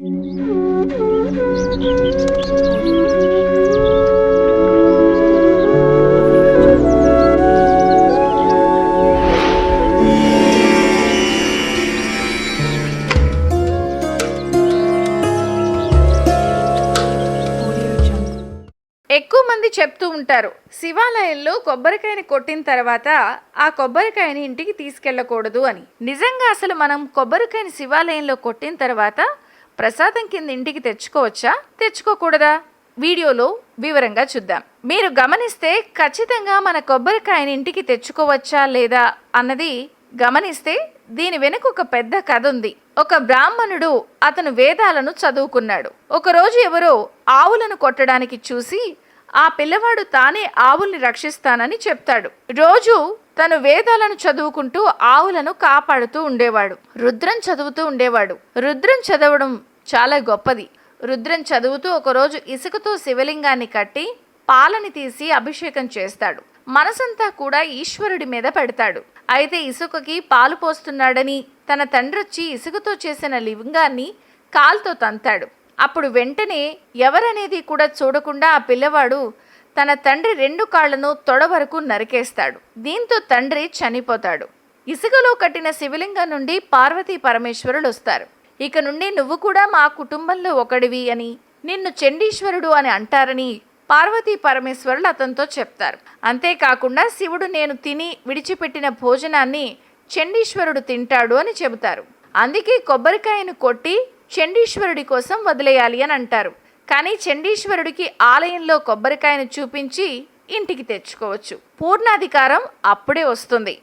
ఎక్కువ మంది చెప్తూ ఉంటారు, శివాలయంలో కొబ్బరికాయని కొట్టిన తర్వాత ఆ కొబ్బరికాయని ఇంటికి తీసుకెళ్ళకూడదు అని. నిజంగా అసలు మనం కొబ్బరికాయని శివాలయంలో కొట్టిన తర్వాత ప్రసాదం కింద ఇంటికి తెచ్చుకోవచ్చా, తెచ్చుకోకూడదా? వీడియోలో వివరంగా చూద్దాం. మీరు గమనిస్తే ఖచ్చితంగా మన కొబ్బరికాయని ఇంటికి తెచ్చుకోవచ్చా లేదా అన్నది గమనిస్తే దీని వెనుక ఒక పెద్ద కథ ఉంది. ఒక బ్రాహ్మణుడు అతను వేదాలను చదువుకున్నాడు. ఒకరోజు ఎవరో ఆవులను కొట్టడానికి చూసి ఆ పిల్లవాడు తానే ఆవుల్ని రక్షిస్తానని చెప్తాడు. రోజు తను వేదాలను చదువుకుంటూ ఆవులను కాపాడుతూ ఉండేవాడు. రుద్రం చదువుతూ ఉండేవాడు. రుద్రం చదవడం చాలా గొప్పది. రుద్రం చదువుతూ ఒకరోజు ఇసుకతో శివలింగాన్ని కట్టి పాలని తీసి అభిషేకం చేస్తాడు. మనసంతా కూడా ఈశ్వరుడి మీద పెడతాడు. అయితే ఇసుకకి పాలు పోస్తున్నాడని తన తండ్రొచ్చి ఇసుకతో చేసిన లింగాన్ని కాలుతో తంతాడు. అప్పుడు వెంటనే ఎవరనేది కూడా చూడకుండా ఆ పిల్లవాడు తన తండ్రి 2 కాళ్లను తొడ వరకు నరికేస్తాడు. దీంతో తండ్రి చనిపోతాడు. ఇసుకలో కట్టిన శివలింగం నుండి పార్వతీ పరమేశ్వరులు వస్తారు. ఇక నుండి నువ్వు కూడా మా కుటుంబంలో ఒకడివి అని, నిన్ను చండీశ్వరుడు అని అంటారని పార్వతీ పరమేశ్వరులు అతనితో చెప్తారు. అంతేకాకుండా శివుడు నేను తిని విడిచిపెట్టిన భోజనాన్ని చండీశ్వరుడు తింటాడు అని చెబుతారు. అందుకే కొబ్బరికాయను కొట్టి చండీశ్వరుడి కోసం వదిలేయాలి అని అంటారు. కానీ చండీశ్వరుడికి ఆలయంలో కొబ్బరికాయను చూపించి ఇంటికి తెచ్చుకోవచ్చు. పూర్ణాధికారం అప్పుడే వస్తుంది.